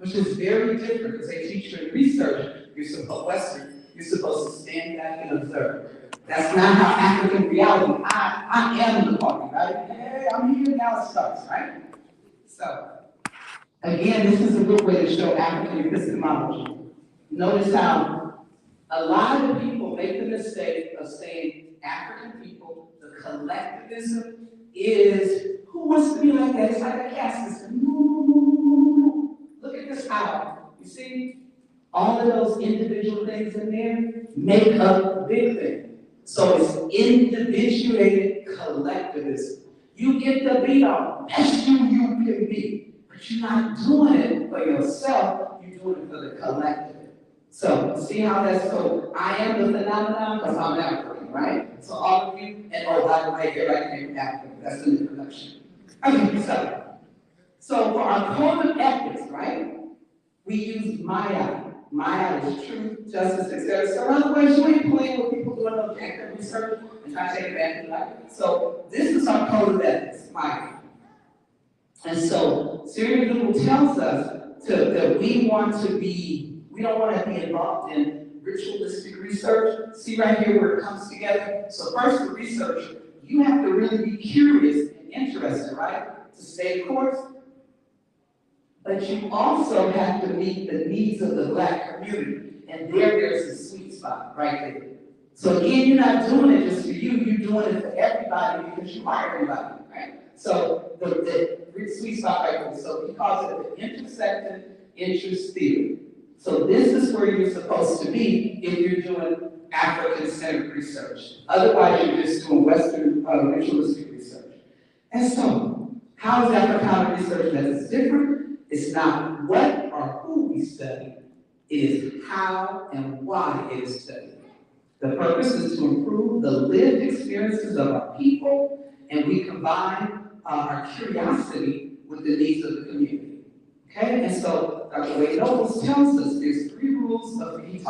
which is very different because they teach you in research, you're supposed to stand back and observe. That's not how African reality, I am the party, right? Hey, I'm here, now it starts, right? So, again, this is a good way to show African epistemology. Notice how a lot of people make the mistake of saying African people, the collectivism is, who wants to be like that? It's like a caste system. No. Look at this owl. You see? All of those individual things in there make up a big thing. So it's individuated collectivism. You get the beat on, best you can be. But you're not doing it for yourself, you're doing it for the collective. So, see how that's so, I am the phenomenon because I'm African, right? So all of you, and oh, by the way, everybody came from Africa. That's an introduction. Okay, so for our code of ethics, right, we use Maya. Maya is truth, justice, etc. So in other words, you ain't playing with people doing objective research and trying to take advantage of that. So this is our code of ethics, Maya. And so Syrian Google tells us that we don't want to be involved in ritualistic research. See right here where it comes together? So first for research, you have to really be curious and interested, right? To stay the course. But you also have to meet the needs of the Black community. And there's a sweet spot right there. So again, you're not doing it just for you, you're doing it for everybody because you are everybody, right? So the sweet spot right there. So he calls it the intersecting interest theory. So this is where you're supposed to be if you're doing African-centered research. Otherwise, you're just doing Western ritualistic research. And so, how is Africana research that is different? It's not what or who we study, it is how and why it is studied. The purpose is to improve the lived experiences of our people, and we combine our curiosity with the needs of the community. Okay, and so Dr. Wade Nobles tells us there's three rules of these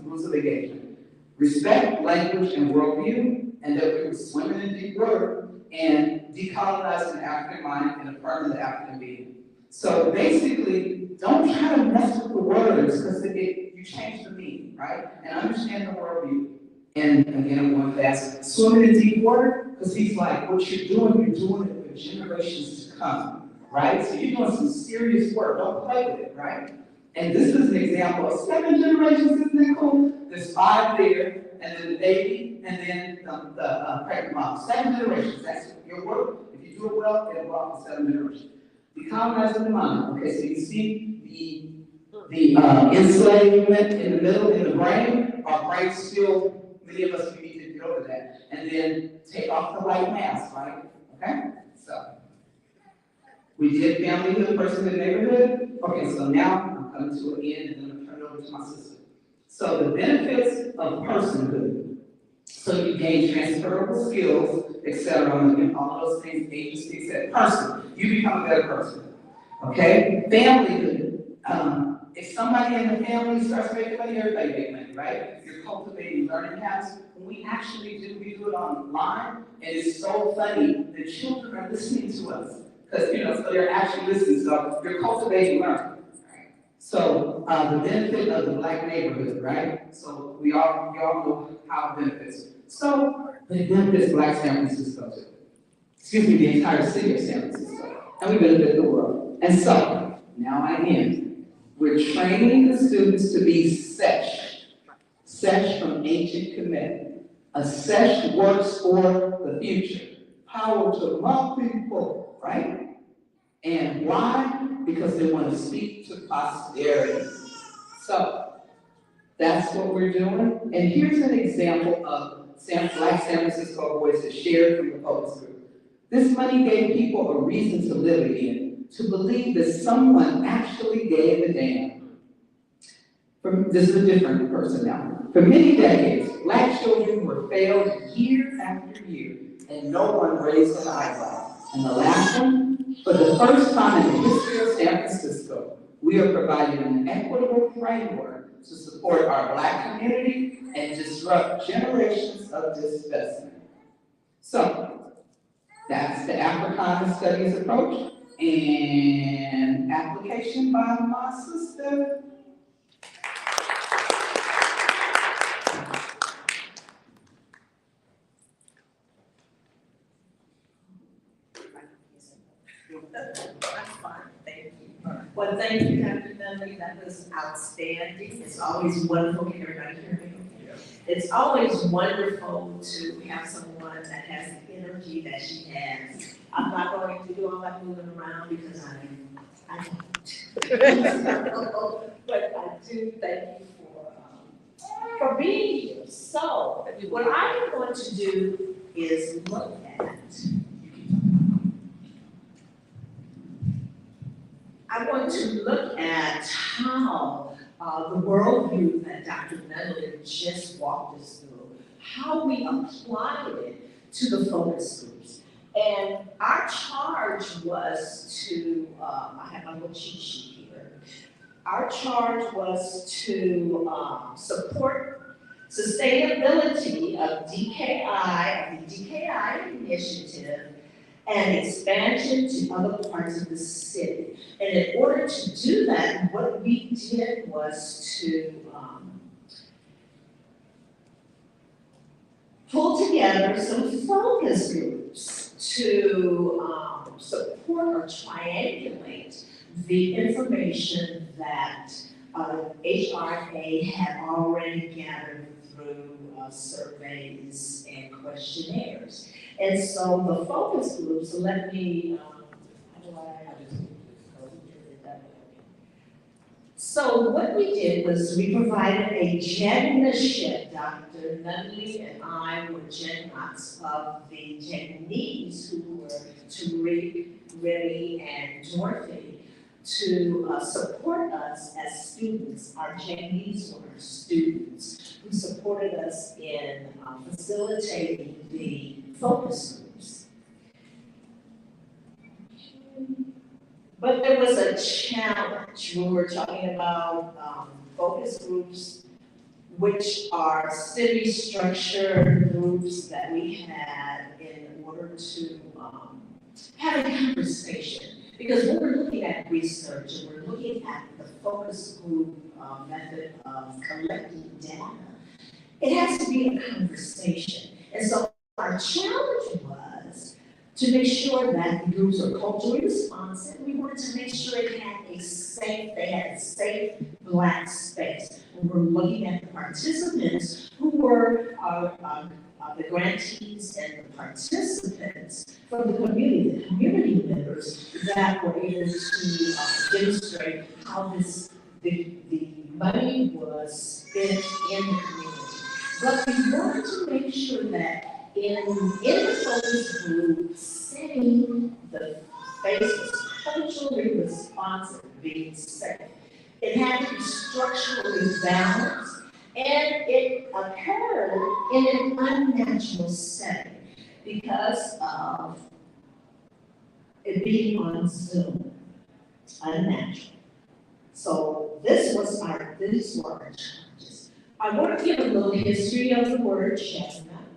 rules of engagement: respect, language, and worldview, and that we were swimming in deep water and decolonizing the African mind and affirming the African being. So basically, don't try to mess with the words because you change the meaning, right? And understand the worldview. And again, I'm going fast. Swimming in deep water, because he's like, what you're doing it for generations to come, right? So you're doing some serious work. Don't play with it, right? And this is an example of 7 generations, isn't that cool? There's 5 there, and then the baby, and then the pregnant mom. 7 generations. That's your work. If you do it well, it'll go out for 7 generations. Decolonizing the mind. Okay, so you see the enslavement in the middle, in the brain. Our brain still, many of us, we need to get over that. And then take off the white mask, right? Okay? So, we did family, the person in the neighborhood. Okay, so now I'm coming to an end and then I'm going to turn it over to my sister. So the benefits of personhood. So you gain transferable skills, etc. All of those things, agency, etc. Person, you become a better person. Okay? Familyhood. If somebody in the family starts making money, everybody makes money, right? If you're cultivating learning habits, when we do it online, and it's so funny, the children are listening to us. Because, so they're actually listening, so you're cultivating learning. Right? So, the benefit of the Black neighborhood, right? So, we all know how it benefits. So, it benefits Black San Francisco too. Excuse me, the entire city of San Francisco. And we benefit the world. And so, now I end. We're training the students to be sesh. Sesh from ancient Kemet. A sesh works for the future. Power to my people, right? And why? Because they want to speak to posterity. So, that's what we're doing. And here's an example of Black San Francisco voices shared from the focus group. This money gave people a reason to live again, to believe that someone actually gave a damn. This is a different person now. For many decades, Black children were failed year after year, and no one raised an eyebrow. And the last one, for the first time in the history of San Francisco, we are providing an equitable framework to support our Black community and disrupt generations of disinvestment. So, that's the Africana Studies approach. And application by my sister. That's fine, thank you. Well, thank you, Dr. Nunley, that was outstanding. It's always wonderful, can everybody hear me? It's always wonderful to have someone that has the energy that she has. I'm not going to do all that moving around because I don't. But I do thank you for being here. So, what I am going to do is look at I'm going to look at how the worldview that Dr. Nunley just walked us through, how we applied it to the focus groups. And our charge was to, I have my little cheat sheet here. Our charge was to support sustainability of DKI, the DKI initiative, and expansion to other parts of the city. And in order to do that, what we did was to pull together some focus groups to support or triangulate the information that HRA had already gathered through surveys and questionnaires. And so the focus groups, let me, so what we did was we provided a generalship. Dr. Nunley and I were generals of the Japanese who were Tariq, Remy, and Dorothy to support us as students. Our Japanese were students who supported us in facilitating the focus groups. But there was a challenge when we're talking about focus groups, which are city structure groups that we had in order to have a conversation. Because when we're looking at research and we're looking at the focus group method of collecting data, it has to be a conversation. And so our challenge was to make sure that the groups are culturally responsive. We wanted to make sure they had a safe Black space. We were looking at the participants who were the grantees and the participants from the community members that were able to demonstrate how the money was spent in the community. But we wanted to make sure that in the focus group setting, the space was culturally responsive, being safe. It had to be structurally balanced, and it occurred in an unnatural setting because of it being on Zoom, unnatural. So these were our challenges. I want to give a little history of the word chestnut,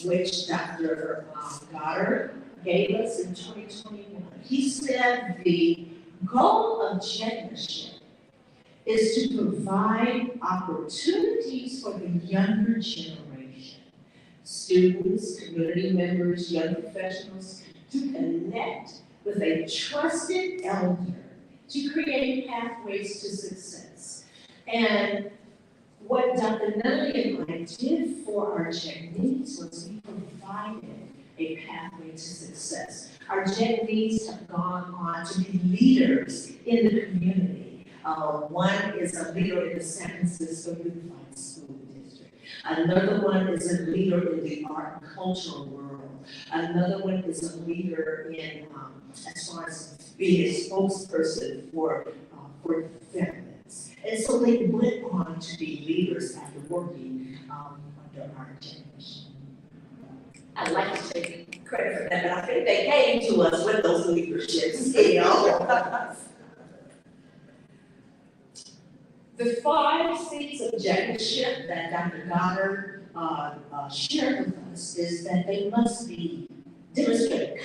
which Dr. Goddard gave us in 2021. He said the goal of generalship is to provide opportunities for the younger generation, students, community members, young professionals, to connect with a trusted elder to create pathways to success. And what Dr. Nunley and I did for our Japanese was we provided a pathway to success. Our Japanese have gone on to be leaders in the community. One is a leader in the San Francisco Unified School District. Another one is a leader in the art and cultural world. Another one is a leader in, as far as being a spokesperson for veterans. And so they went on to be leaders after working under our generation. I'd like to take credit for that, but I think they came to us with those leaderships, you know. The 5 C's of generalship that Dr. Goddard shared with us is that they must be demonstrated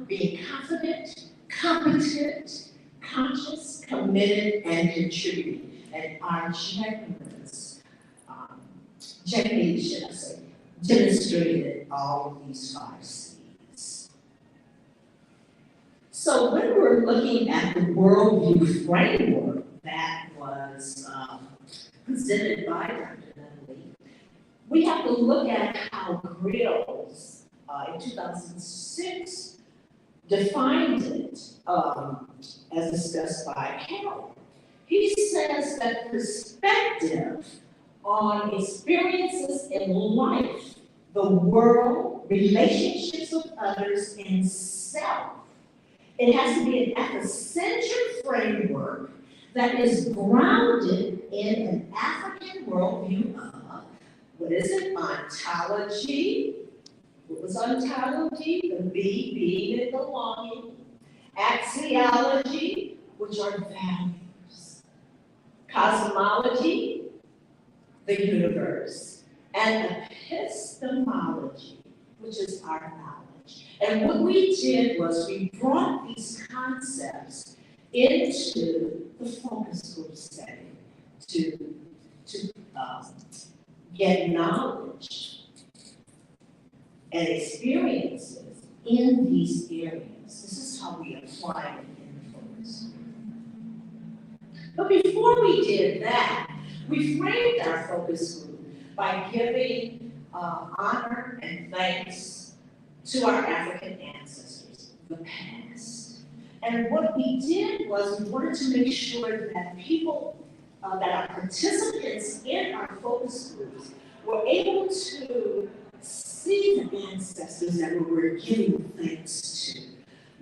being confident, competent, conscious, committed, and contributing. And our checklists, should I say, demonstrated all of these 5 C's. So when we're looking at the worldview framework that was presented by Dr. Nunley, we have to look at how Grills in 2006 defined it as discussed by Carroll. He says that perspective on experiences in life, the world, relationships with others, and self. It has to be an epicenter framework that is grounded in an African worldview of, what is it, ontology. What was ontology? The B, being and belonging. Axiology, which are values. Cosmology, the universe. And epistemology, which is our knowledge. And what we did was we brought these concepts into the focus group setting to get knowledge and experiences in these areas. This is how we apply it in the focus group. But before we did that, we framed our focus group by giving honor and thanks to our African ancestors, the past. And what we did was we wanted to make sure that people, that our participants in our focus groups were able to see the ancestors that we were giving thanks to.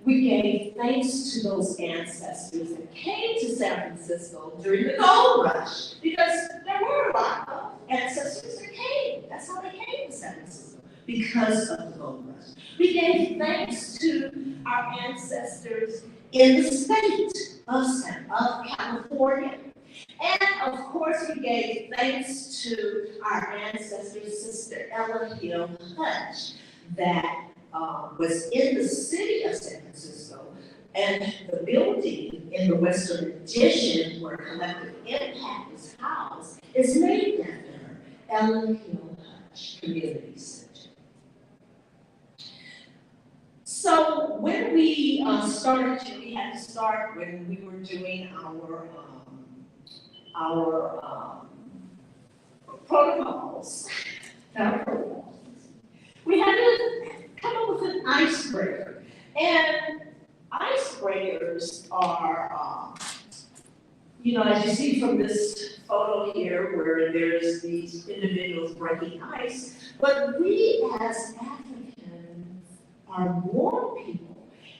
We gave thanks to those ancestors that came to San Francisco during the gold rush, because there were a lot of ancestors that came. That's how they came to San Francisco, because of the gold rush. We gave thanks to our ancestors in the state of California. And of course, we gave thanks to our ancestor, Sister Ella Hill Hutch, that was in the city of San Francisco, and the building in the Western Addition where Collective Impact is housed is named after her, Ella Hill Hutch Community Center. So when we started, we had to start when we were doing our protocols. We had to come up with an icebreaker. And icebreakers are, as you see from this photo here, where there's these individuals breaking ice, but we as Africans are warm people,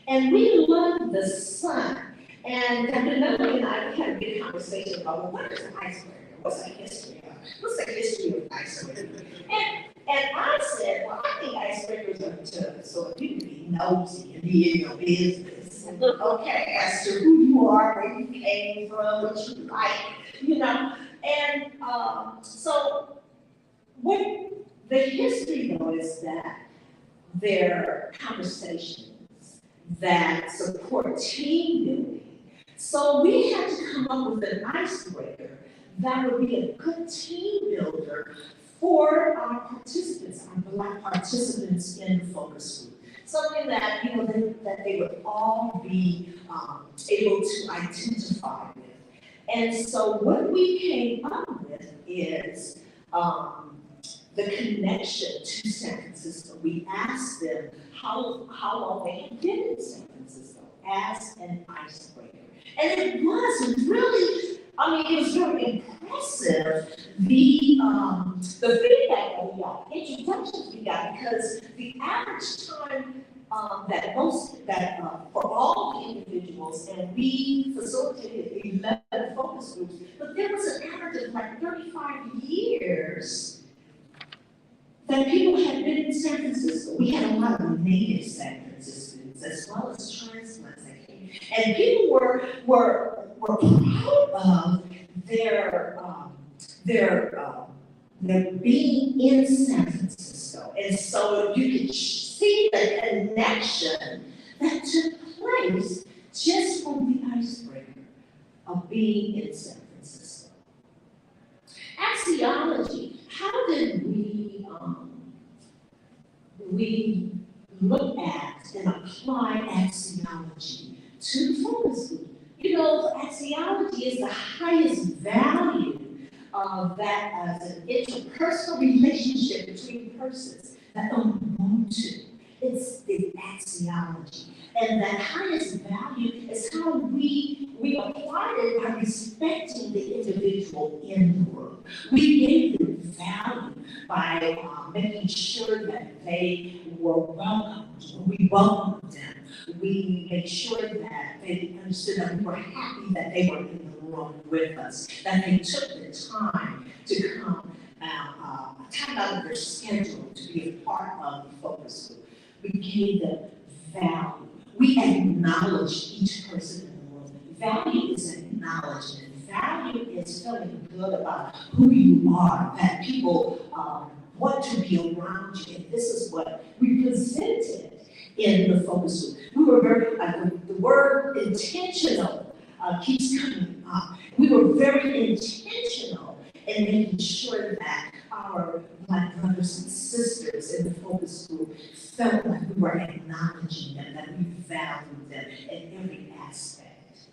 and we love the sun. And Dr. Nunley and I, we had a big conversation about, well, what is an icebreaker? What's the history of it? What's the history of icebreakers? And I said, well, I think icebreakers are to sort of you to be nosy and be in your business. Okay, as to who you are, where you came from, what you like, And so what the history though is that there are conversations that support team building. So we had to come up with an icebreaker that would be a good team builder for our participants, our Black participants in the focus group. Something that, that they would all be able to identify with. And so what we came up with is the connection to San Francisco. We asked them how long they had been in San Francisco as an icebreaker. And it was really, it was very impressive, the feedback that we got, introductions we got, because the average time for all the individuals, and we facilitated 11 focus groups, but there was an average of like 35 years that people had been in San Francisco. We had a lot of native San Franciscans as well as transplants that came, and people were proud of their being in San Francisco, and so you could see the connection that took place just from the icebreaker of being in San Francisco. Axiology, how did we look at and apply axiology to the focus group? You know, axiology is the highest value of that as an interpersonal relationship between persons, that Ubuntu. It's the axiology. And that highest value is how we applied it by respecting the individual in the world. We gave them value by making sure that they were welcomed. When we welcomed them, we made sure that they understood that we were happy that they were in the room with us, that they took the time to come time out of their schedule to be a part of the focus group. We gave them value. We acknowledge each person in the world. Value is acknowledgement. Value is feeling good about who you are, that people want to be around you. And this is what we presented in the focus group. We were very, the word intentional keeps coming up. We were very intentional in making sure that our Black brothers and sisters in the focus group felt like we were acknowledging them, that we valued them in every aspect.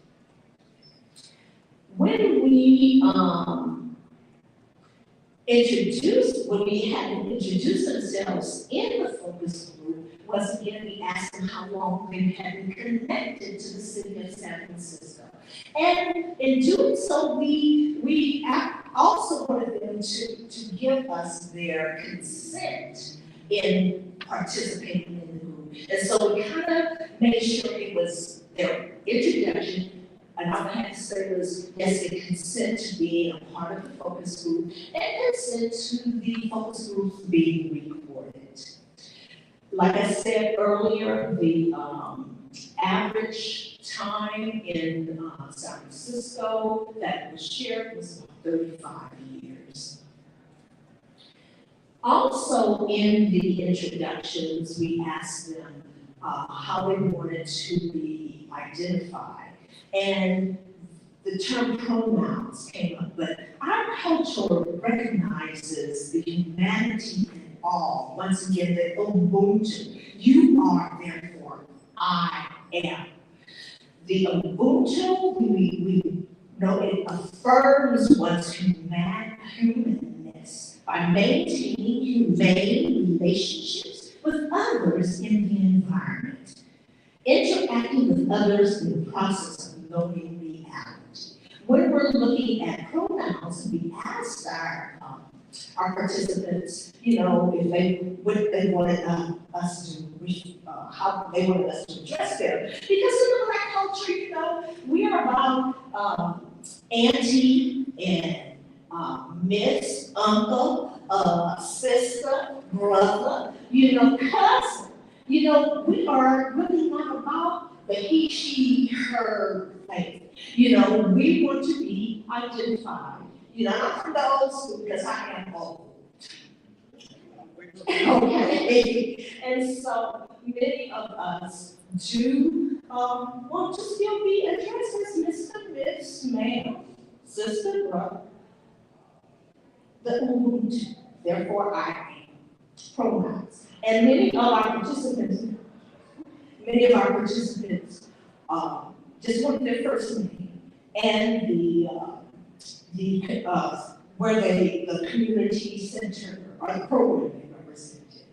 When we had them introduce themselves in the focus group, was again we asked them how long they had been connected to the city of San Francisco. And in doing so, we also wanted them to give us their consent in participating in the group. And so we kind of made sure it was their introduction, and all I had to say was, yes, they consent to being a part of the focus group, and consent to the focus groups being recorded. Like I said earlier, the average time in San Francisco that was shared was about 35 years. Also in the introductions, we asked them how they wanted to be identified. And the term pronouns came up, but our culture recognizes the humanity in all. Once again, the Ubuntu. You are, therefore, I am. The Ubuntu, we know it affirms one's humanness by maintaining humane relationships with others in the environment, interacting with others in the process of knowing reality. When we're looking at pronouns, we asked our participants, you know, if what they wanted us to, how they wanted us to address them. Because in the Black culture, you know, we are about auntie and miss, uncle, sister, brother, you know, cousin. You know, we are really not about the he, she, her thing. You know, we want to be identified. You know, I'm from the old school because I am old. Okay, and so many of us do want to still be addressed as Mr., Miss, ma'am, sister, brother. The Ubuntu, therefore I am, pronouns. And many of our participants just want their first name and where the community center or the program they represented.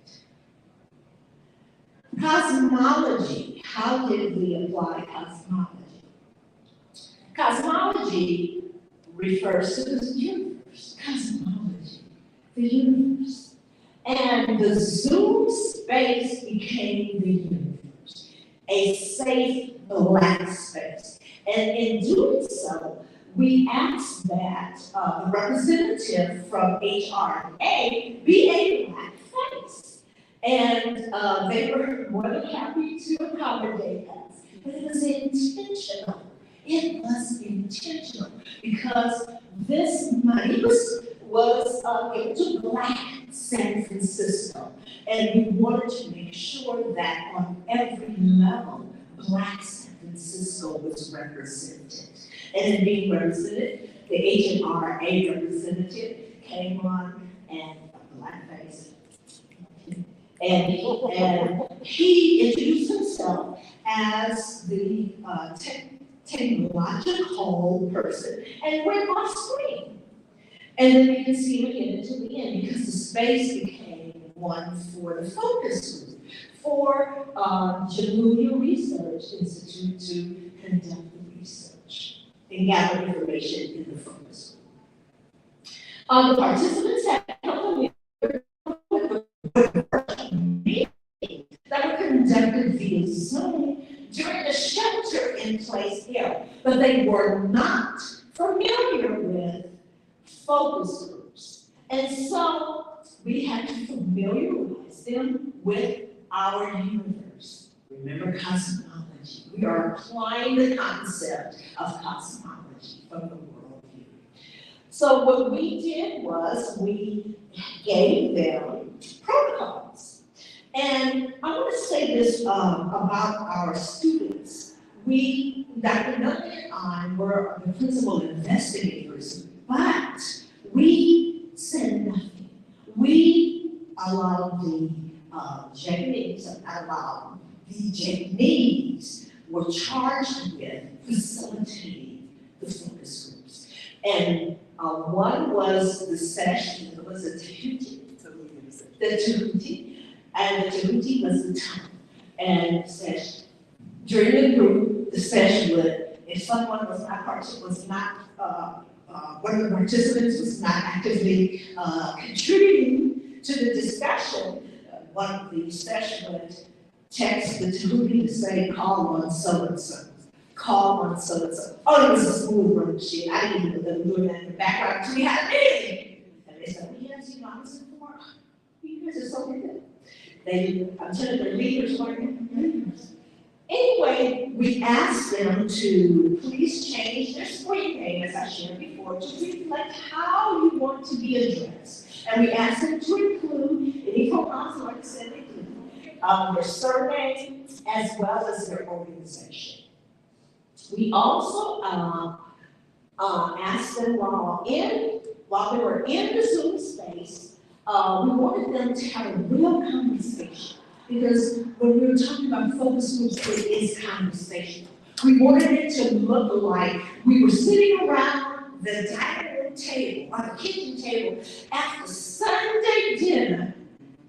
Cosmology, how did we apply cosmology? Cosmology refers to the universe. Cosmology, the universe. And the Zoom space became the universe, a safe Black space. And in doing so, we asked that the representative from HRA be a Black face. And they were more than happy to accommodate us. But it was intentional. It was intentional because this money was given to Black San Francisco. And we wanted to make sure that on every level, Black San Francisco Francisco was represented. And in being represented, the H&RA representative came on and blackface. And he introduced himself as the technological person and went off screen. And then we can see him again until the end because the space became one for the focus group, for Jamulia Research Institute to conduct the research and gather information in the focus group. The participants had come that were conducted via Zoom during the shelter-in-place era, but they were not familiar with focus groups. And so we had to familiarize them with our universe. Remember cosmology. We are applying the concept of cosmology from the worldview. So what we did was we gave them protocols. And I want to say this about our students. We, Dr. Nutley and I, were the principal investigators, but we said nothing. We allowed the Japanese were charged with facilitating the focus groups. And one was the session, it was a Tahuti, and the Tahuti was the tongue. And session. During the group, the session would, if someone was not one of the participants was not actively contributing to the discussion, one of the session would text the Tahuti to say, call on so-and-so, call on so-and-so. Oh, it was a smooth run machine. I didn't even know they were doing that in the background until we had a meeting. And they said, yes, I was informed. You guys are so good. I'm telling their leaders weren't. Anyway, we asked them to please change their screen name, as I shared before, to reflect how you want to be addressed. And we asked them to include any pronouns, like I said, their surname, as well as their organization. We also asked them while they were in the Zoom space, we wanted them to have a real conversation. Because when we were talking about focus groups, it is conversation. We wanted it to look like we were sitting around the dining room table, or the kitchen table, after Sunday dinner,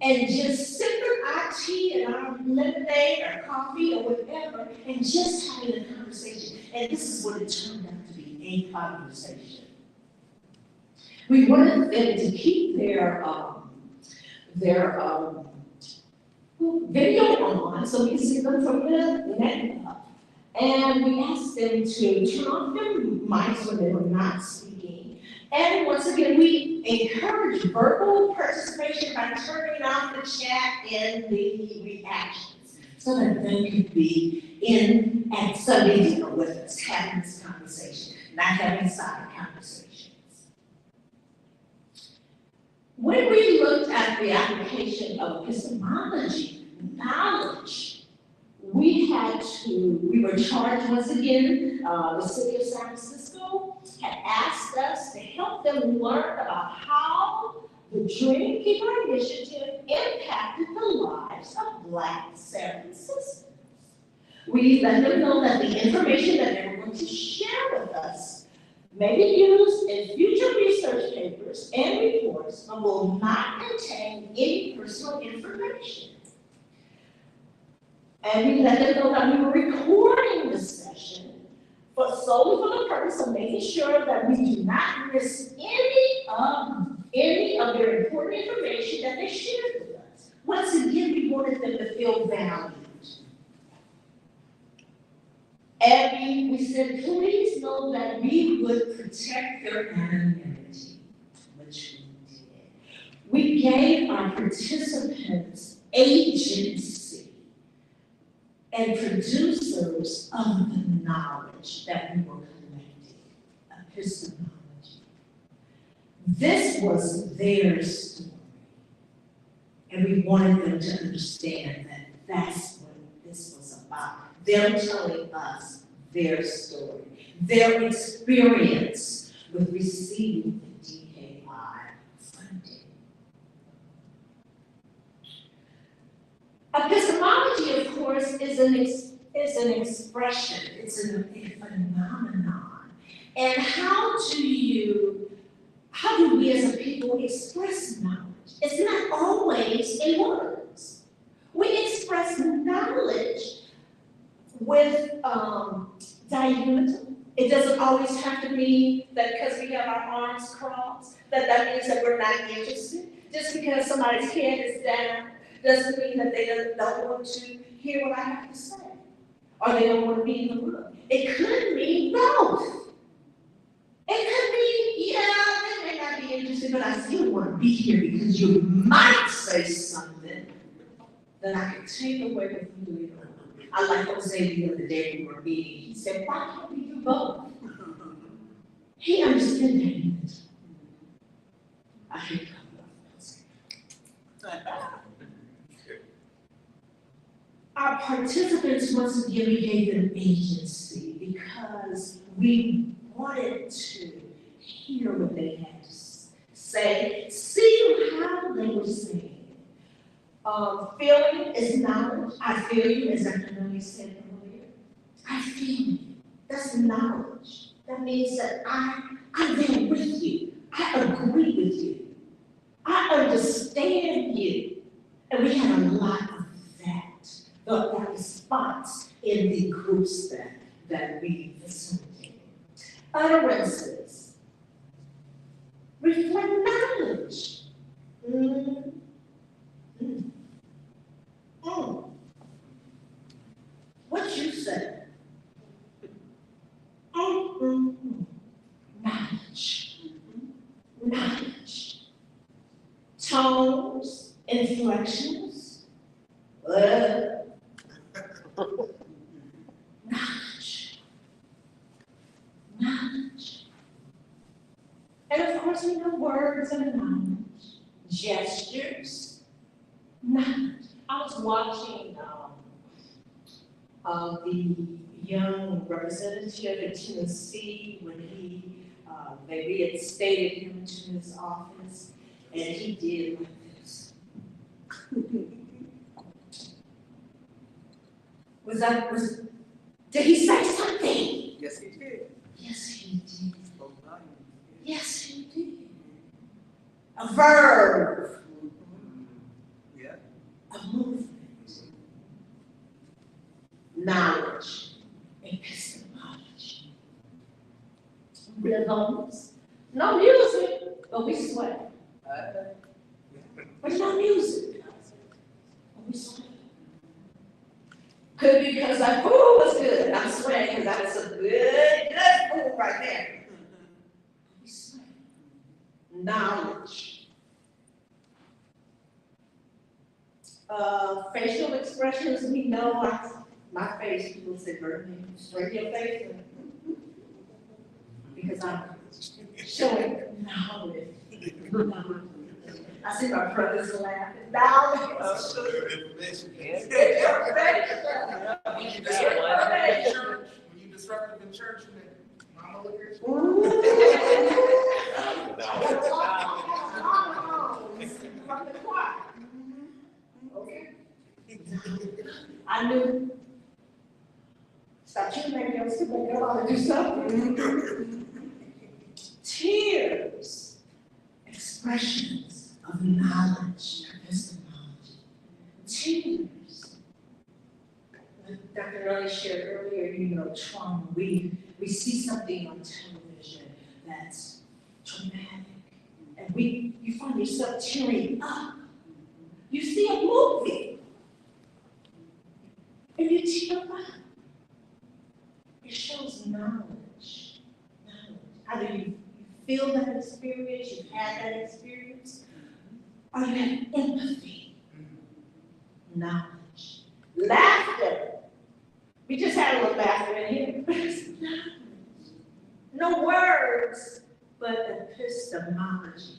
and just sipping our tea and our lemonade or coffee or whatever, and just having a conversation. And this is what it turned out to be, a conversation. We wanted them to keep their video on so we can see them from the net up. And we asked them to turn off their mics when they were not speaking. And once again, we encourage verbal participation by turning off the chat and the reactions so that they could be in at Sunday dinner with us, having this conversation, not having side conversations. When we looked at the application of epistemology, knowledge, we were charged once again, the city of San Francisco had asked us to help them learn about how the Dreamkeeper Initiative impacted the lives of Black San Franciscans. We let them know that the information that they were going to share with us may be used in future research papers and reports, but will not contain any personal information. And we let them know that we were recording this session, but solely for the purpose of making sure that we do not miss any of their important information that they shared with us. Once again, we wanted them to feel valued. And we said, please know that we would protect their anonymity, which we did. We gave our participants agency and producers of the knowledge that we were collecting, epistemology. This was their story. And we wanted them to understand that that's what this was about. Them telling us their story, their experience with receiving the DAI funding. Epistemology, of course, is an expression, it's a phenomenon. And how do we as a people express knowledge? It's not always in words. We express knowledge with diameter. It doesn't always have to be that because we have our arms crossed, that means that we're not interested. Just because somebody's head is down doesn't mean that they don't want to hear what I have to say, or they don't want to be in the room. It could mean both. It could be, yeah, they may not be interested, but I still want to be here because you might say something that I can take away with you later on. I like Jose the other day we were meeting. He said, why can't we do both? He understood that. I hate our participants, once again, we gave them agency because we wanted to hear what they had to say, see how they were saying. Feeling is knowledge. I feel you, as Dr. Noni said earlier. I feel you. That's knowledge. That means that I'm there with you. I agree with you. I understand you. And we had a lot of that response in the groups that we facilitated. Utterances reflect knowledge. What you said? Knowledge. Knowledge. Tones, inflections. Knowledge. Knowledge. And of course, we know words and knowledge. Gestures. Knowledge. I was watching the young representative in Tennessee when they reinstated him to his office, and he did like this. Did he say something? Yes, he did. Yes, he did. Yes, he did. A verb. Yeah. A movement. Knowledge. Epistemology. Rhythms. No music, but we sweat. But no music. But we sweat. Could be because that food was good. I'm sweating because that was some good food right there. We sweat. Knowledge. Facial expressions, we know my face, people say, Bernie, straight your face. Because I'm showing knowledge. I see my brothers laughing. Knowledge. When you disrupted the church, mama look at From the choir. Okay. I knew. Stop shooting at girls, but girl ought to do something. Tears, expressions of knowledge, epistemology. Tears. Like Dr. Raleigh shared earlier, trauma. We see something on television that's traumatic, and you find yourself tearing up. You see a movie, and you tear up. It shows knowledge. How do you feel that experience? You've had that experience? Or you have empathy? Knowledge. Laughter. We just had a little laughter in here. No words, but epistemology.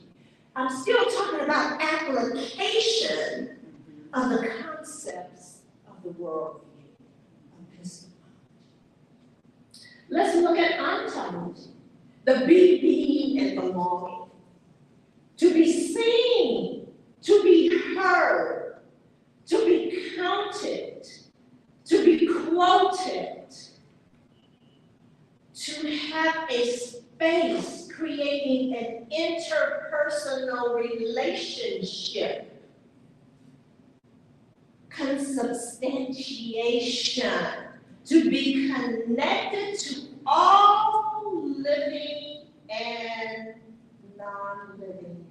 I'm still talking about application of the concepts of the worldview. Epistemology. Let's look at ontology. The being and belonging. To be seen, to be heard, to be counted, to be quoted, to have a space creating an interpersonal relationship. Consubstantiation, to be connected to all living and non-living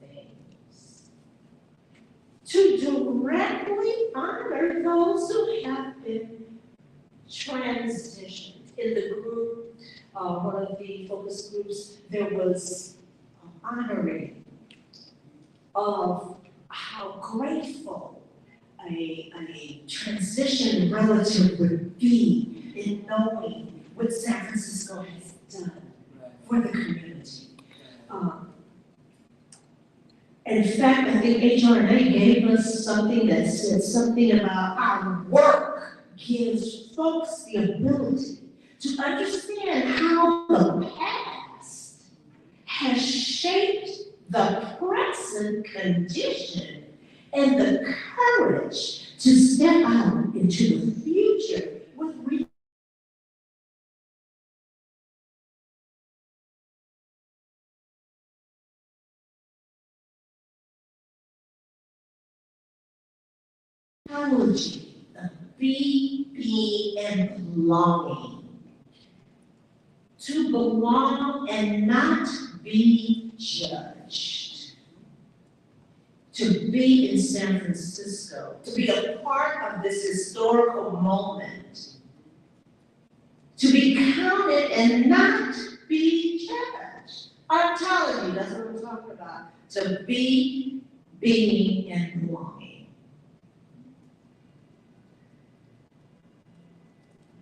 things. To directly honor those who have been transitioned. In the group, one of the focus groups, there was honoring of how grateful a transition relative would be in knowing what San Francisco has done for the community. In fact, I think HRNA gave us something that said something about our work gives folks the ability to understand how the past has shaped the present condition and the courage to step out into the future with technology of being and belonging. To belong and not be judged. To be in San Francisco, to be a part of this historical moment, to be counted and not be judged. Ontology, that's what we're talking about. To be, being, and belonging.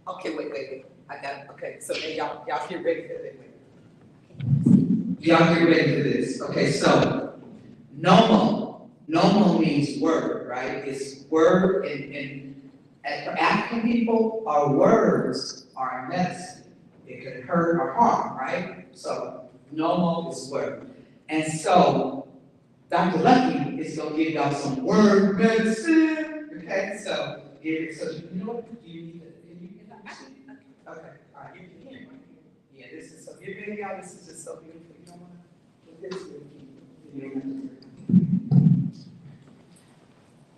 Okay, wait. I got it. Okay, so now y'all get ready for it. Y'all get ready for this. Okay, so Nomo means word, right? It's word, and for African people, our words are medicine. It could hurt or harm, right? So Nomo is word. And so Dr. Lucky is gonna give y'all some word medicine. Okay, so you know what? You need to. Okay, all right, you can. Yeah, this is so, you're getting out, this is just so beautiful, you don't wanna, this is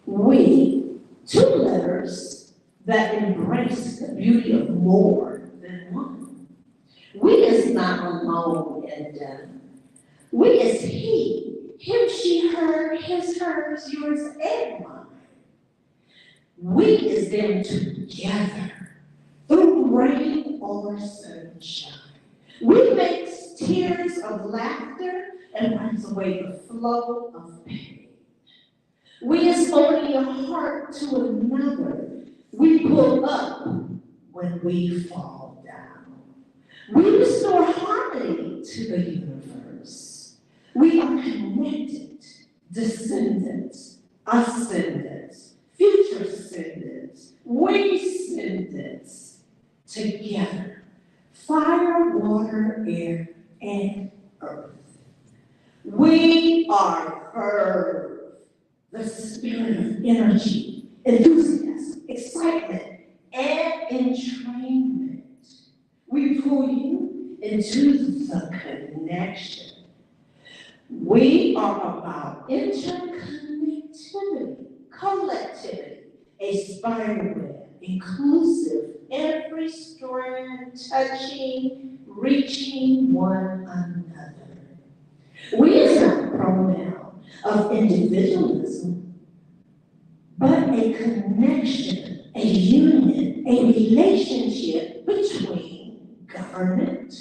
We, two letters that embrace the beauty of more than one. We is not alone in them. We is he, him, she, her, his, hers, yours, and mine. We is them together. Through rain or sunshine. We make tears of laughter and wipes away the flow of pain. We is holding a heart to another. We pull up when we fall down. We restore harmony to the universe. We are connected, descendants, ascendants, future ascendants, descendants. Together, fire, water, air, and earth. We are Earth, the spirit of energy, enthusiasm, excitement, and entrainment. We pull you into the connection. We are about interconnectivity, collectivity, a spider web, inclusive, every strand touching, reaching one another. We is not a pronoun of individualism, but a connection, a union, a relationship between government,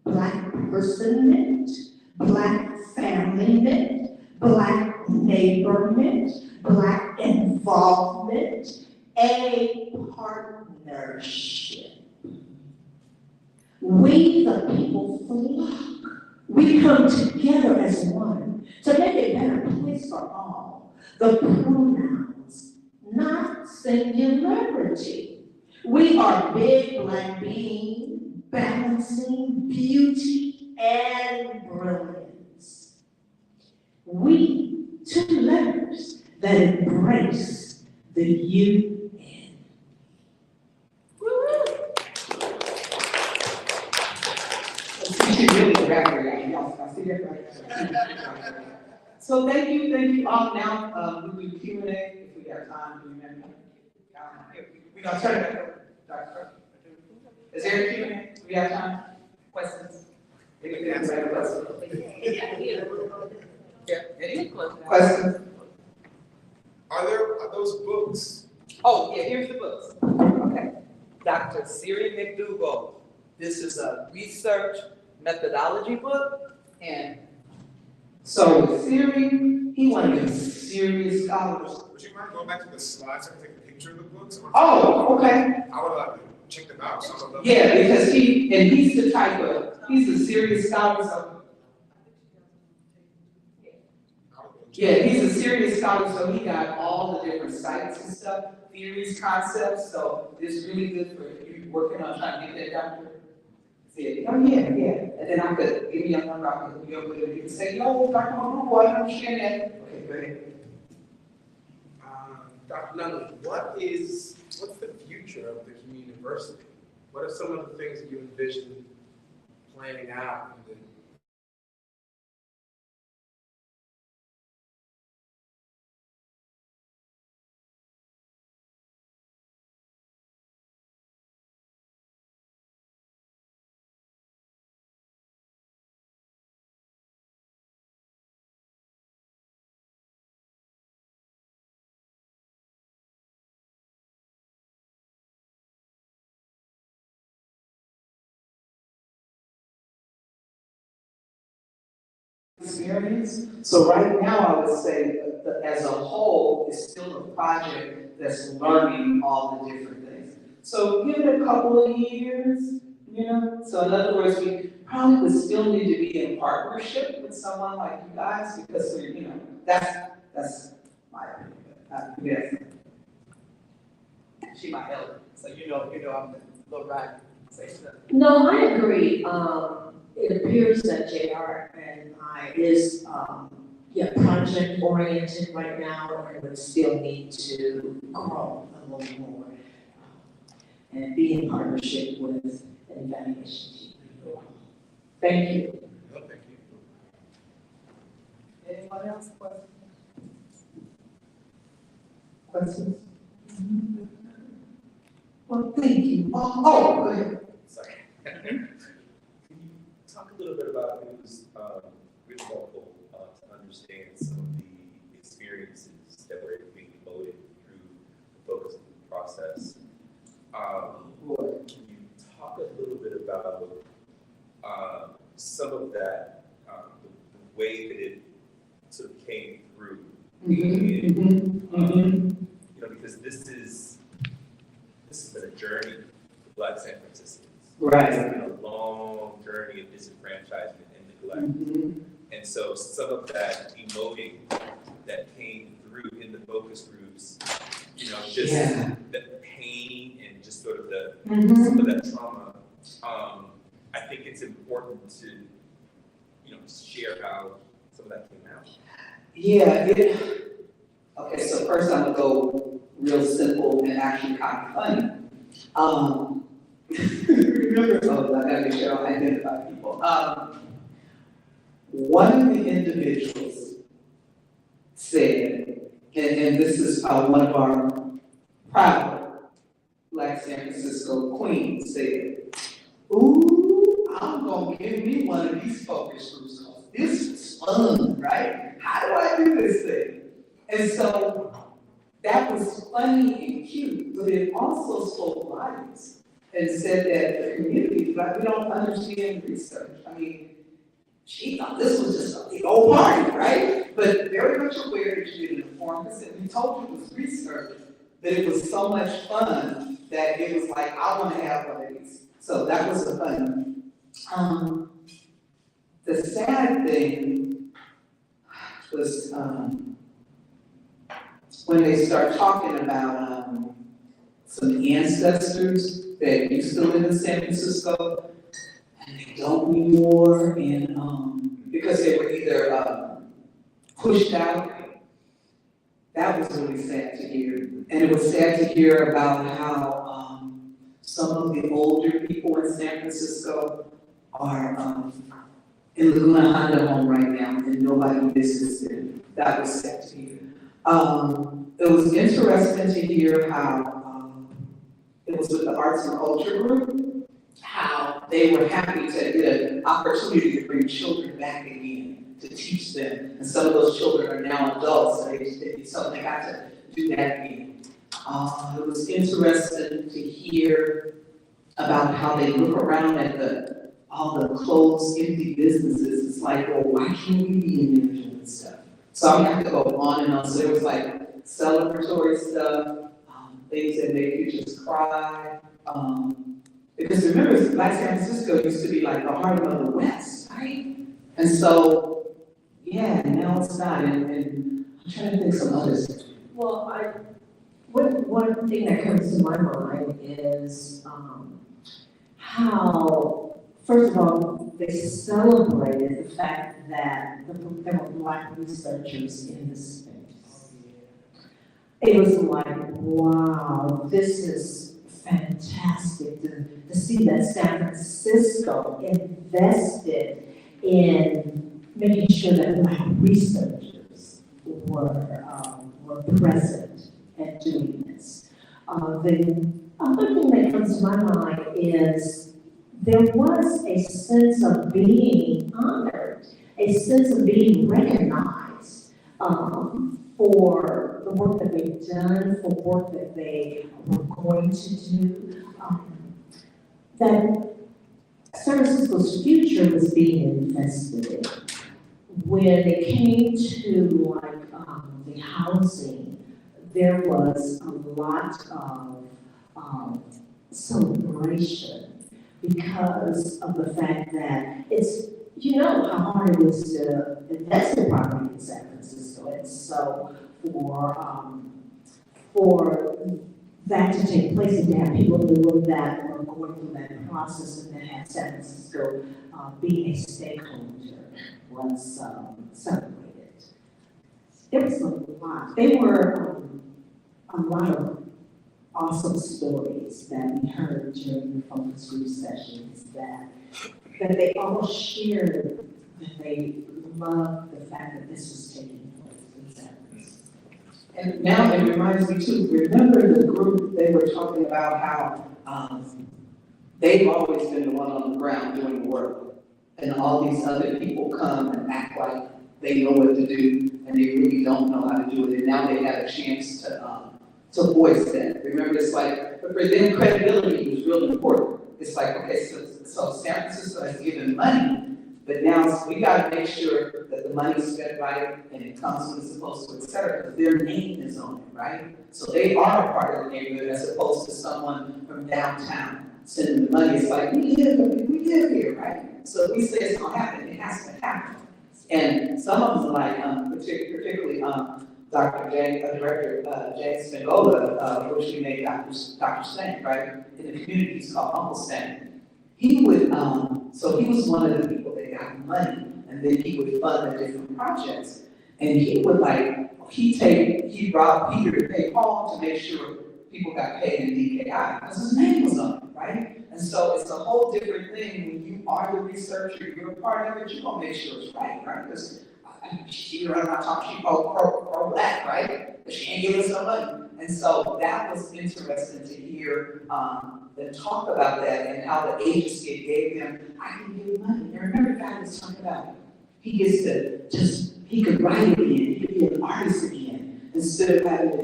Black personment, Black family-ment, Black neighborment, Black involvement, a partnership. We, the people, flock. We come together as one to make a better place for all. The pronouns, not singularity. We are big Black being, balancing beauty and brilliance. We, two letters that embrace the UN. She really graduated. Y'all see that right? So thank you all. Now, we do Q&A if we got time, do you remember? We're gonna turn it back over. Dr. Is there a Q&A? Do we have time? Questions? Any questions? Yeah, any questions? Questions? Are those books? Oh, yeah, here's the books. Okay. Dr. Siri McDougall. This is a research methodology book, and So Siri, he one of them serious scholars. Would you mind going back to the slides so I can take a picture of the books? Oh, okay. I would like to check them out. Some of them. Yeah, because he's the type of, he's a serious scholar, so. Yeah, he's a serious scholar, so he got all the different sites and stuff, theories, concepts, so it's really good for you working on trying to get that down. Say, oh, yeah, and then I could, give me a number, I could be over there, you can say, no, Dr. Monroe, I don't understand that. Okay, go ahead. Dr. Nunley, what's the future of this university? What are some of the things that you envision planning out? Experience. So right now, I would say that as a whole, it's still a project that's learning all the different things. So give it a couple of years, you know? So in other words, we probably would still need to be in partnership with someone like you guys because we're, you know, that's my opinion. Yes. she my elder, so you know I'm the little right. Say stuff. No, I agree. It appears that JR and I is, project oriented right now and would still need to grow a little more. And be in partnership with an evaluation team. Thank you. No, thank you. Anyone else? Questions? Well, thank you. Oh, go ahead. Sorry. Can you talk a little bit about it was really helpful to understand some of the experiences that were being emoted through the focus group process. Can you talk a little bit about some of that, the way that it sort of came through? You know, because this has been a journey for Black San Franciscans. Right. It's been a long journey of disenfranchisement and neglect. And so some of that emoting that came through in the focus groups, you know, just the pain and just sort of the some of that trauma. I think it's important to, you know, share how some of that came out. Yeah, okay, so first I'm gonna go real simple and actually kind of funny. Remember, I gotta make sure I identify people. One of the individuals said, and this is one of our proud Black San Francisco queens said, ooh, I'm gonna give me one of these focus groups, 'cause this is fun, right? How do I do this thing? And so that was funny and cute, but it also spoke volumes and said that the community, like, we don't understand research. I mean, she thought this was just a big old party, right? But very much aware that you did inform us, and we told you it was research, that it was so much fun that it was like, I want to have one of these. So that was the fun. The sad thing was when they start talking about some ancestors that used to live in San Francisco, don't anymore, and, because they were either, pushed out. That was really sad to hear. And it was sad to hear about how, some of the older people in San Francisco are, in the Laguna Honda home right now, and nobody visits them. That was sad to hear. It was interesting to hear how, it was with the arts and culture group, how they were happy to get an opportunity to bring children back again, to teach them. And some of those children are now adults, so they got to do that again. It was interesting to hear about how they look around at all the closed, empty businesses. It's like, well, why can't we be in there doing stuff? So I'm gonna have to go on and on. So there was like celebratory stuff, things that make you just cry. Because remember, like San Francisco used to be like the heart of the West, right? And so, yeah, now it's not. And I'm trying to think some others. Well, one thing that comes to my mind is, how, first of all, they celebrated the fact that there were Black researchers in this space. It was like, wow, this is fantastic to see that San Francisco invested in making sure that Black researchers were present and doing this. The other thing that comes to my mind is there was a sense of being honored, a sense of being recognized for the work that they've done, for work that they were going to do. That San Francisco's future was being invested in. When it came to the housing, there was a lot of celebration because of the fact that it's, you know how hard it is to invest in property in San Francisco. And so for that to take place and to have people that were going through that process and to have San Francisco being a stakeholder was celebrated. It was a lot. They were a lot of awesome stories that we heard during the focus group sessions that they all shared, that they loved the fact that this was taking place in San Francisco. And now it reminds me too, remember the group, they were talking about how they've always been the one on the ground doing the work. And all these other people come and act like they know what to do, and they really don't know how to do it. And now they have a chance to voice that. Remember, it's like, but for them, credibility was real important. It's like, okay, so San Francisco has given money, but now we gotta make sure that the money's spent right and it comes when it's supposed to, et cetera, because their name is on it, right? So they are a part of the neighborhood as opposed to someone from downtown sending the money. It's like, we live here, right? So if we say it's gonna happen, it has to happen. And some of them like, particularly Director James Spangola, which we made Dr. Stan, right? In the community, he's called Uncle Stan. He would, so he was one of the people that got money, and then he would fund the different projects. And he would he'd rob Peter to pay Paul to make sure people got paid in DKI, because his name was on it, right? And so it's a whole different thing when you are the researcher, you're a part of it, you're gonna make sure it's right? Because I'm not talking pro Black, right? But she ain't giving us no money. And so that was interesting to hear them talk about that and how the agency gave them, I can give money. And remember God was talking about, he gets to he could write again, he could be an artist again, instead of having to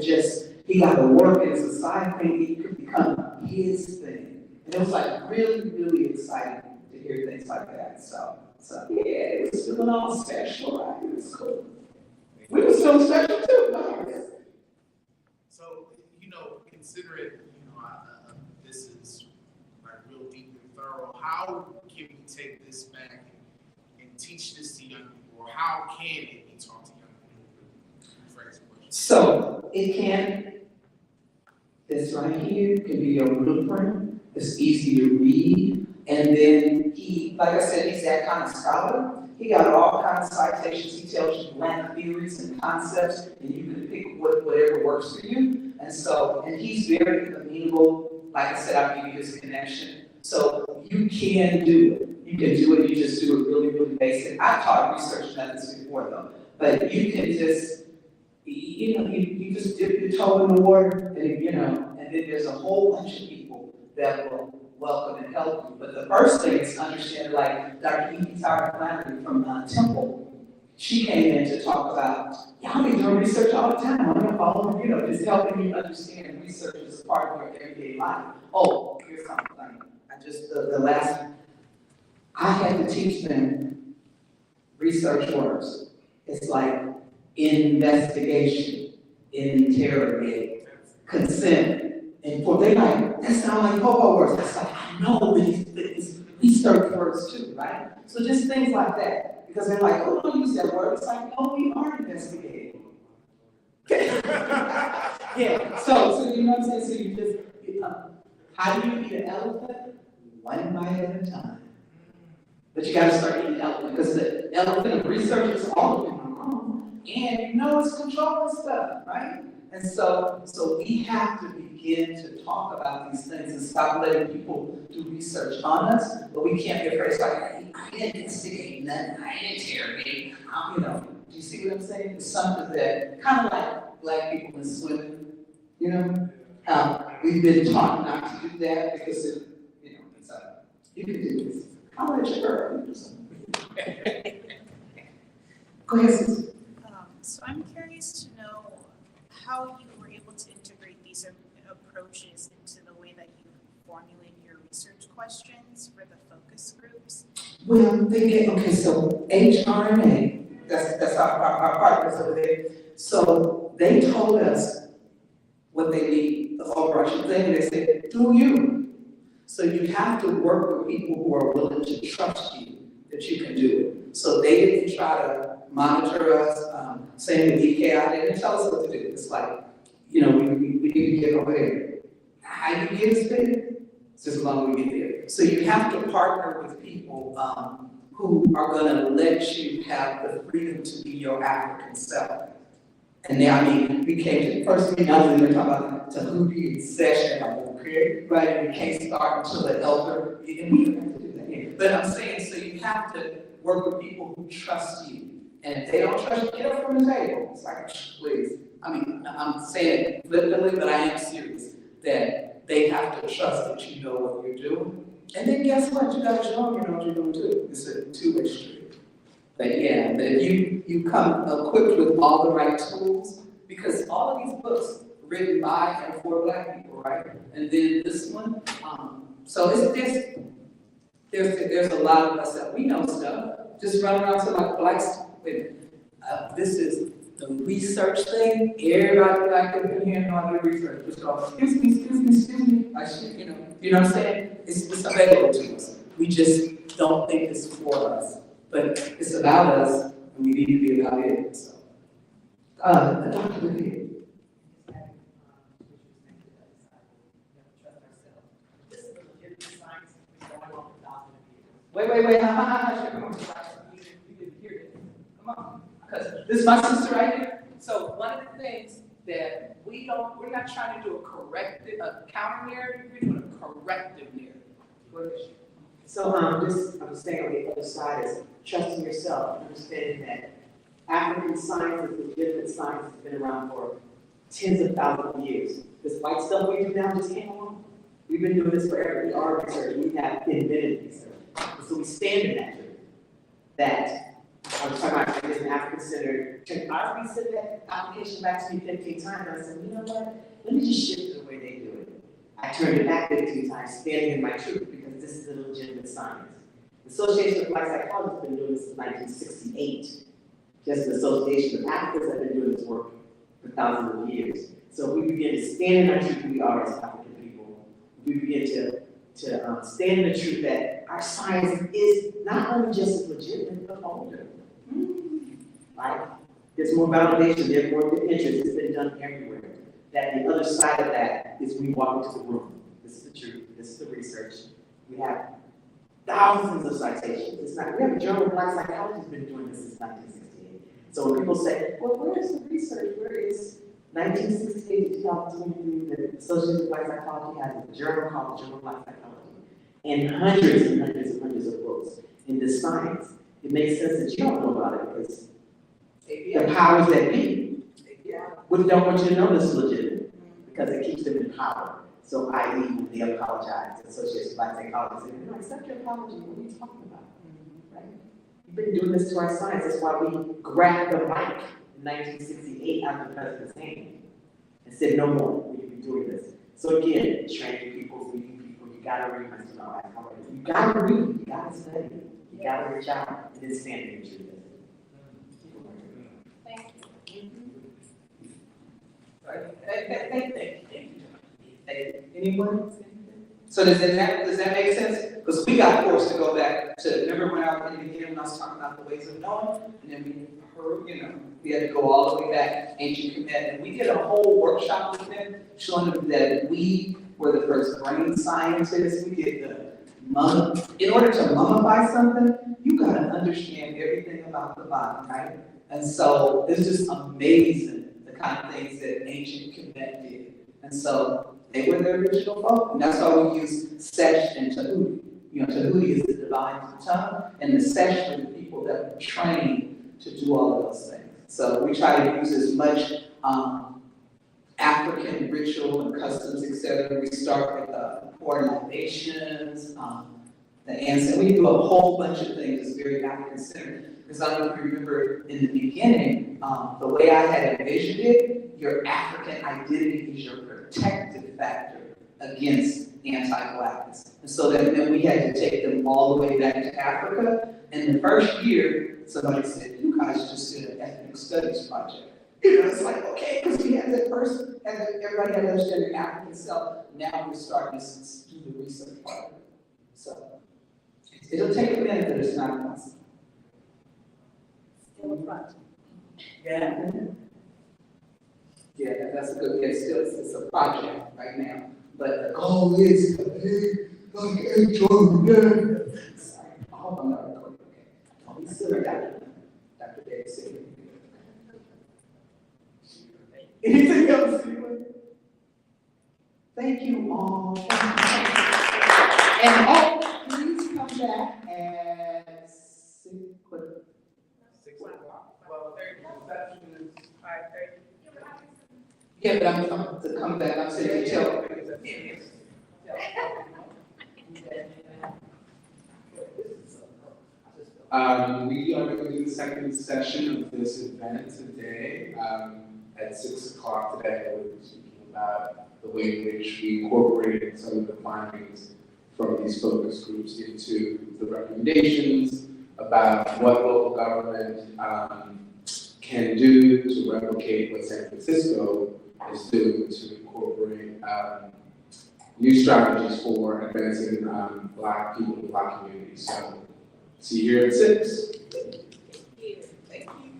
he got to work and it's a side thing, it could become his thing. And it was like really, really exciting to hear things like that. So yeah, it was feeling all special, right? It was cool. We were so special too, no? So, consider it, this is like real deep and thorough. How can we take this back and teach this to young people? Or how can it be taught to young people? So it can, this right here can be your blueprint. It's easy to read. And then he, like I said, he's that kind of scholar. He got all kinds of citations. He tells you blank theories and concepts, and you can pick whatever works for you. And so, and he's very amenable. Like I said, I'll give you his connection. So you can do it. You can do it. You just do it really, really basic. I've taught research methods before though, but you can just, you just dip your toe in the water, and and then there's a whole bunch of people that will welcome and help you. But the first thing is understand, like Dr. E.P. Flannery from Temple, she came in to talk about, y'all be doing research all the time. I'm gonna follow, just helping you understand research is a part of your everyday life. Oh, here's something funny. The last, I had to teach them research words. It's like investigation, interrogate, consent, and for they like, that sound like popo words. That's like, I know these research words too, right? So just things like that. Because they're like, oh, don't use that word. It's like, no, we are investigating. Yeah, so you know what I'm saying? So you just, how do you eat an elephant? One bite at a time. But you gotta start eating elephant, because the elephant of research is all of them. And it's controlling stuff, right? And so we have to begin to talk about these things and stop letting people do research on us, but we can't be afraid. It's like, I didn't investigate nothing, I didn't interrogate, do you see what I'm saying? It's something that, kind of like black people in swimming, we've been taught not to do that because it's you can do this. I'll let you girl do something. Go ahead, Susan. So I'm curious to know how you were able to integrate these approaches into the way that you formulate your research questions for the focus groups. Well, so HRNA, that's our partners over there. So they told us what they need, the overarching thing, and they said, do you. So you have to work with people who are willing to trust you that you can do it. So they didn't try to monitor us, same with DKI, they didn't tell us what to do. It's like, we need to get over there. How you get us there? It's just as long as we get there. So you have to partner with people who are gonna let you have the freedom to be your African self. And now, we came to the first meeting, I was even talking about Tahuti session, right? And we can't start until the elder, and we don't have to do that here. But I'm saying, so you have to work with people who trust you. And if they don't trust you, get up from the table. It's like, please. I'm saying it flippantly, but I am serious, that they have to trust that you know what you're doing. And then guess what? You got your own, you know what you're doing too. It's a two-way street. But if you come equipped with all the right tools, because all of these books are written by and for Black people, right? And then this one, so there's a lot of us that we know stuff, just run around to like Black stuff. This is the research thing. Everybody Black people in here know their research. Just go, excuse me. You know what I'm saying? It's available to us. We just don't think it's for us. But it's about us, and we need to be about it. So, Dr. Levy. Wait, come on. You didn't hear it. Come on. Because this is my sister right here. So one of the things that we're not trying to do a counter narrative, we're doing a corrective narrative. So just I'm saying on the other side is trusting yourself, understanding that African science is legitimate science, has been around for tens of thousands of years. This white stuff we do now just came along. We've been doing this forever. We are research. We have invented research. And so we stand in that truth. That I was talking about as an African-centered. I resent that application back to me 15 times, and I said, you know what? Let me just shift the way they do it. I turned it back 15 times, standing in my truth, because this is a legitimate science. The Association of Black Psychologists has been doing this since 1968. Just the Association of Africans have been doing this work for thousands of years. So if we begin to stand in our truth who we are as African people, we begin to stand in the truth that our science is not only just as legitimate, but older. Right? There's more validation, there's more interest, it's been done everywhere. That the other side of that is we walk into the room. This is the truth, this is the research. We have thousands of citations. It's not, we have a journal of black psychology that's been doing this since 1968. So when people say, well, where is the research? Where is 1968 to 2023, the Association of Black Psychology has a journal called the Journal of Black Psychology, and hundreds of books in this science. It makes sense that you don't know about it because the powers that be don't want you to know this is legitimate because it keeps them in power. So, i.e., when they apologize, the Association of Black Psychology says, no, accept your apology. What are you talking about? Right? You've been doing this to our science. That's why we grabbed the mic in 1968 out of the president's hand and said, no more. We can be doing this. So again, training people, reading people, you gotta read. You gotta read, you gotta study, you gotta reach out, and then stand and do this. Thank you. Anyone? So does that make sense? Because we got forced to go back to, remember when I was in the beginning when I was talking about the ways of knowing? And then we heard, we had to go all the way back, ancient command. And we did a whole workshop with them, showing them that we were the first brain scientists. We did in order to mummify something, you gotta understand everything about the body, right? And so it's just amazing the kind of things that ancient Kemet did. And so they were the original folk, and that's why we use Sesh and Tahuti. Tahuti is the divine tongue, and the Sesh were the people that were trained to do all of those things. So we try to use as much African ritual and customs, etc. We start with pouring libations, the ancestors. We do a whole bunch of things that's very African centered. Because I don't know if you remember in the beginning, the way I had envisioned it, your African identity is your protective factor against anti-blackness. And so then we had to take them all the way back to Africa. And the first year, somebody said, you guys just did an ethnic studies project. It's like, okay, because we had that first, everybody had to understand their African self. Now we're starting to do the research part of it. So it'll take a minute, but it's not impossible. Still a project. Yeah. Yeah, that's a good, it's a project right now. But the goal is to be like a Jordan. Sorry, I hope I'm not recording, okay. Oh, he's still Dr. David said. Anything else, anyone? Thank you all. And please come back at 6 o'clock. 12:30, reception is 5:30. Yeah, but I'm to come back, I'm saying to tell. We are going to do the second session of this event today at 6 o'clock today. We'll be speaking about the way in which we incorporated some of the findings from these focus groups into the recommendations about what local government can do to replicate what San Francisco is doing to incorporate new strategies for advancing Black people and Black communities. So, see you here at 6. Thank you.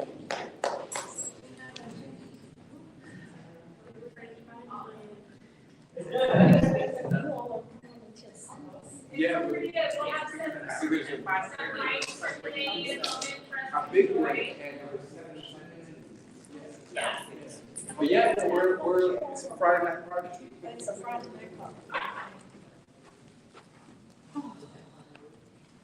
Yeah. A big one. But yeah, it's a Friday night party. It's a Friday night party.